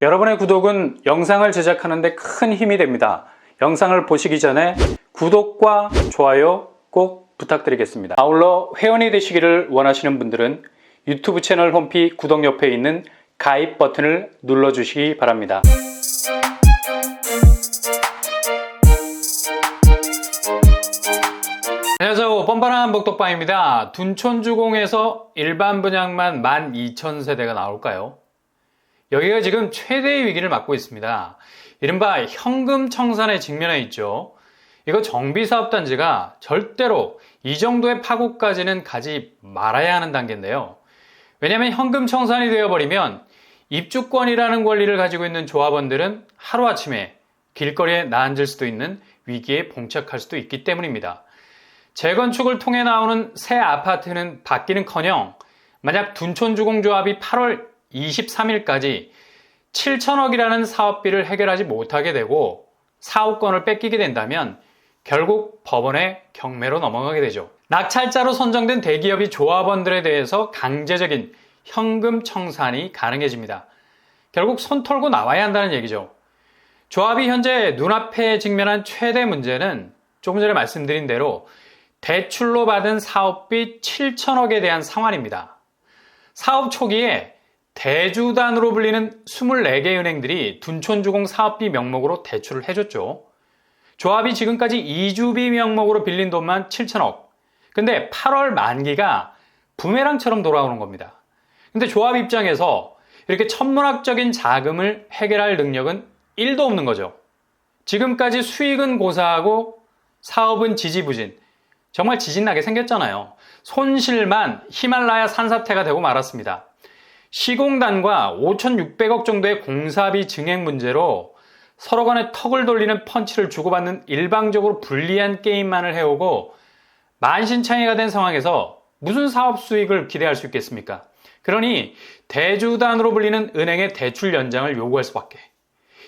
여러분의 구독은 영상을 제작하는 데 큰 힘이 됩니다. 영상을 보시기 전에 구독과 좋아요 꼭 부탁드리겠습니다. 아울러 회원이 되시기를 원하시는 분들은 유튜브 채널 홈피 구독 옆에 있는 가입 버튼을 눌러주시기 바랍니다. 안녕하세요. 뻔뻔한 복덕방입니다. 둔촌주공에서 일반 분양만 12,000세대가 나올까요? 여기가 지금 최대의 위기를 맞고 있습니다. 이른바 현금 청산에 직면해 있죠. 이거 정비사업단지가 절대로 이 정도의 파고까지는 가지 말아야 하는 단계인데요. 왜냐하면 현금 청산이 되어버리면 입주권이라는 권리를 가지고 있는 조합원들은 하루아침에 길거리에 나앉을 수도 있는 위기에 봉착할 수도 있기 때문입니다. 재건축을 통해 나오는 새 아파트는 받기는커녕 만약 둔촌주공조합이 8월 23일까지 7천억이라는 사업비를 해결하지 못하게 되고 사업권을 뺏기게 된다면 결국 법원의 경매로 넘어가게 되죠. 낙찰자로 선정된 대기업이 조합원들에 대해서 강제적인 현금 청산이 가능해집니다. 결국 손 털고 나와야 한다는 얘기죠. 조합이 현재 눈앞에 직면한 최대 문제는 조금 전에 말씀드린 대로 대출로 받은 사업비 7천억에 대한 상환입니다. 사업 초기에 대주단으로 불리는 24개 은행들이 둔촌주공 사업비 명목으로 대출을 해줬죠. 조합이 지금까지 이주비 명목으로 빌린 돈만 7천억. 근데 8월 만기가 부메랑처럼 돌아오는 겁니다. 근데 조합 입장에서 이렇게 천문학적인 자금을 해결할 능력은 1도 없는 거죠. 지금까지 수익은 고사하고 사업은 지지부진. 정말 지진나게 생겼잖아요. 손실만 히말라야 산사태가 되고 말았습니다. 시공단과 5,600억 정도의 공사비 증액 문제로 서로 간에 턱을 돌리는 펀치를 주고받는 일방적으로 불리한 게임만을 해오고 만신창이가 된 상황에서 무슨 사업 수익을 기대할 수 있겠습니까? 그러니 대주단으로 불리는 은행의 대출 연장을 요구할 수밖에.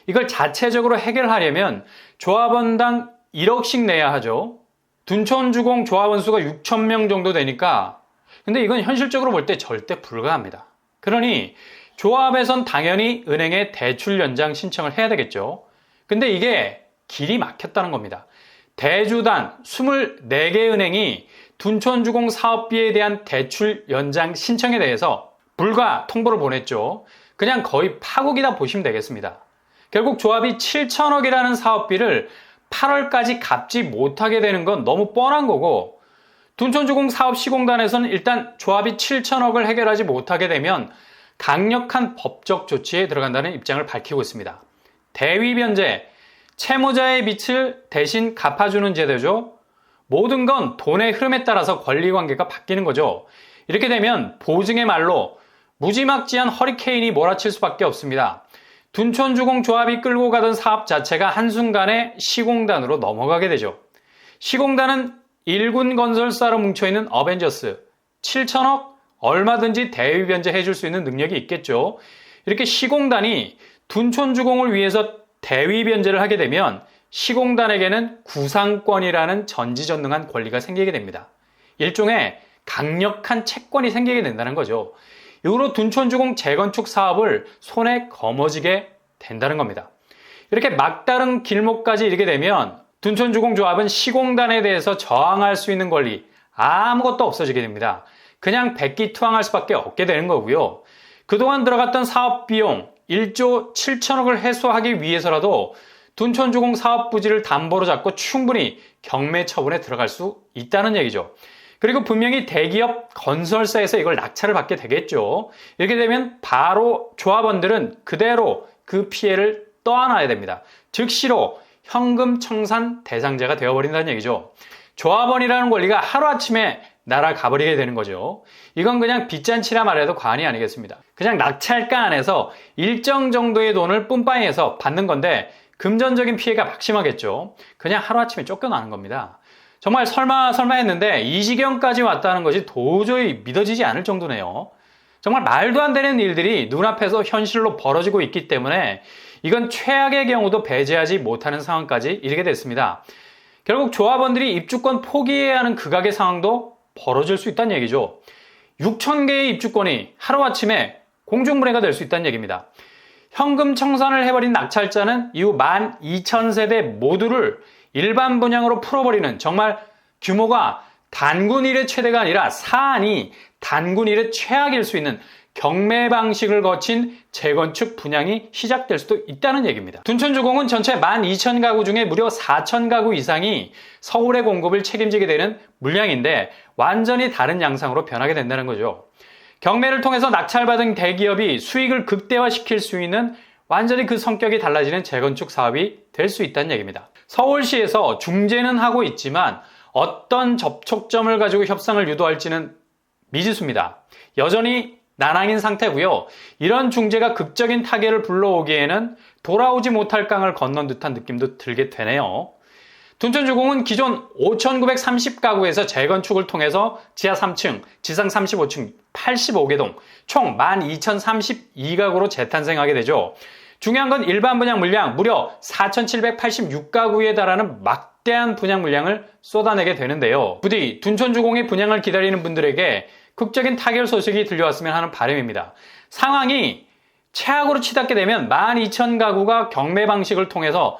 이걸 자체적으로 해결하려면 조합원당 1억씩 내야 하죠. 둔촌주공 조합원 수가 6,000명 정도 되니까 근데 이건 현실적으로 볼 때 절대 불가합니다. 그러니 조합에선 당연히 은행에 대출 연장 신청을 해야 되겠죠. 근데 이게 길이 막혔다는 겁니다. 대주단 24개 은행이 둔촌주공 사업비에 대한 대출 연장 신청에 대해서 불가 통보를 보냈죠. 그냥 거의 파국이다 보시면 되겠습니다. 결국 조합이 7천억이라는 사업비를 8월까지 갚지 못하게 되는 건 너무 뻔한 거고 둔촌주공 사업시공단에서는 일단 조합이 7천억을 해결하지 못하게 되면 강력한 법적 조치에 들어간다는 입장을 밝히고 있습니다. 대위변제, 채무자의 빚을 대신 갚아주는 제도죠. 모든 건 돈의 흐름에 따라서 권리관계가 바뀌는 거죠. 이렇게 되면 보증의 말로 무지막지한 허리케인이 몰아칠 수밖에 없습니다. 둔촌주공 조합이 끌고 가던 사업 자체가 한순간에 시공단으로 넘어가게 되죠. 시공단은 일군 건설사로 뭉쳐있는 어벤져스 7천억 얼마든지 대위 변제해 줄 수 있는 능력이 있겠죠. 이렇게 시공단이 둔촌주공을 위해서 대위 변제를 하게 되면 시공단에게는 구상권이라는 전지전능한 권리가 생기게 됩니다. 일종의 강력한 채권이 생기게 된다는 거죠. 이후로 둔촌주공 재건축 사업을 손에 거머쥐게 된다는 겁니다. 이렇게 막다른 길목까지 이르게 되면 둔촌주공조합은 시공단에 대해서 저항할 수 있는 권리 아무것도 없어지게 됩니다. 그냥 백기투항할 수밖에 없게 되는 거고요. 그동안 들어갔던 사업 비용 1조 7천억을 해소하기 위해서라도 둔촌주공 사업 부지를 담보로 잡고 충분히 경매 처분에 들어갈 수 있다는 얘기죠. 그리고 분명히 대기업 건설사에서 이걸 낙찰을 받게 되겠죠. 이렇게 되면 바로 조합원들은 그대로 그 피해를 떠안아야 됩니다. 즉시로 현금 청산 대상자가 되어버린다는 얘기죠. 조합원이라는 권리가 하루아침에 날아가버리게 되는 거죠. 이건 그냥 빚잔치라 말해도 과언이 아니겠습니다. 그냥 낙찰가 안에서 일정 정도의 돈을 뿜빠이해서 받는 건데 금전적인 피해가 막심하겠죠. 그냥 하루아침에 쫓겨나는 겁니다. 정말 설마 했는데 이 지경까지 왔다는 것이 도저히 믿어지지 않을 정도네요. 정말 말도 안 되는 일들이 눈앞에서 현실로 벌어지고 있기 때문에 이건 최악의 경우도 배제하지 못하는 상황까지 이르게 됐습니다. 결국 조합원들이 입주권 포기해야 하는 극악의 상황도 벌어질 수 있다는 얘기죠. 6,000개의 입주권이 하루아침에 공중분해가 될 수 있다는 얘기입니다. 현금 청산을 해버린 낙찰자는 이후 12,000세대 모두를 일반 분양으로 풀어버리는 정말 규모가 단군 이래 최대가 아니라 사안이 단군 이래 최악일 수 있는 경매 방식을 거친 재건축 분양이 시작될 수도 있다는 얘기입니다. 둔촌주공은 전체 12,000가구 중에 무려 4,000가구 이상이 서울의 공급을 책임지게 되는 물량인데 완전히 다른 양상으로 변하게 된다는 거죠. 경매를 통해서 낙찰받은 대기업이 수익을 극대화시킬 수 있는 완전히 그 성격이 달라지는 재건축 사업이 될 수 있다는 얘기입니다. 서울시에서 중재는 하고 있지만 어떤 접촉점을 가지고 협상을 유도할지는 미지수입니다. 여전히 난항인 상태고요. 이런 중재가 극적인 타결을 불러오기에는 돌아오지 못할 강을 건넌 듯한 느낌도 들게 되네요. 둔촌주공은 기존 5,930가구에서 재건축을 통해서 지하 3층, 지상 35층, 85개 동, 총 12,032가구로 재탄생하게 되죠. 중요한 건 일반 분양 물량 무려 4,786가구에 달하는 막대한 분양 물량을 쏟아내게 되는데요. 부디 둔촌주공의 분양을 기다리는 분들에게 극적인 타결 소식이 들려왔으면 하는 바람입니다. 상황이 최악으로 치닫게 되면 12,000가구가 경매 방식을 통해서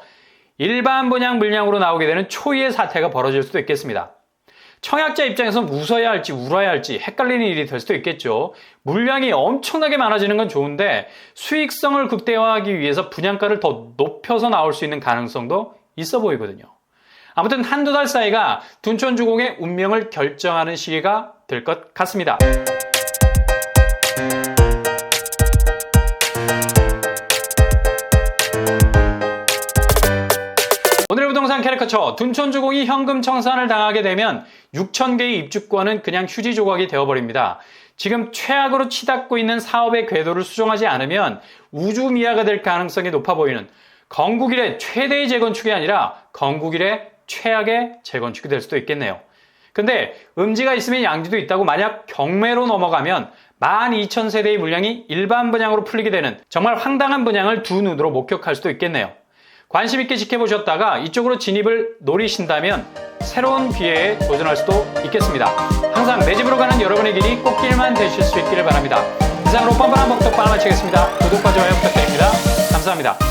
일반 분양 물량으로 나오게 되는 초유의 사태가 벌어질 수도 있겠습니다. 청약자 입장에서는 웃어야 할지 울어야 할지 헷갈리는 일이 될 수도 있겠죠. 물량이 엄청나게 많아지는 건 좋은데 수익성을 극대화하기 위해서 분양가를 더 높여서 나올 수 있는 가능성도 있어 보이거든요. 아무튼 한두 달 사이가 둔촌주공의 운명을 결정하는 시기가 될 것 같습니다. 오늘의 부동산 캐리커처, 둔촌주공이 현금 청산을 당하게 되면 6,000개의 입주권은 그냥 휴지 조각이 되어버립니다. 지금 최악으로 치닫고 있는 사업의 궤도를 수정하지 않으면 우주미아가 될 가능성이 높아 보이는 건국 이래 최대의 재건축이 아니라 건국 이래 최악의 재건축이 될 수도 있겠네요. 근데 음지가 있으면 양지도 있다고 만약 경매로 넘어가면 12,000세대의 물량이 일반 분양으로 풀리게 되는 정말 황당한 분양을 두 눈으로 목격할 수도 있겠네요. 관심 있게 지켜보셨다가 이쪽으로 진입을 노리신다면 새로운 기회에 도전할 수도 있겠습니다. 항상 내 집으로 가는 여러분의 길이 꽃길만 되실 수 있기를 바랍니다. 이상으로 뻔뻔한 복덕방을 마치겠습니다. 구독과 좋아요 부탁드립니다. 감사합니다.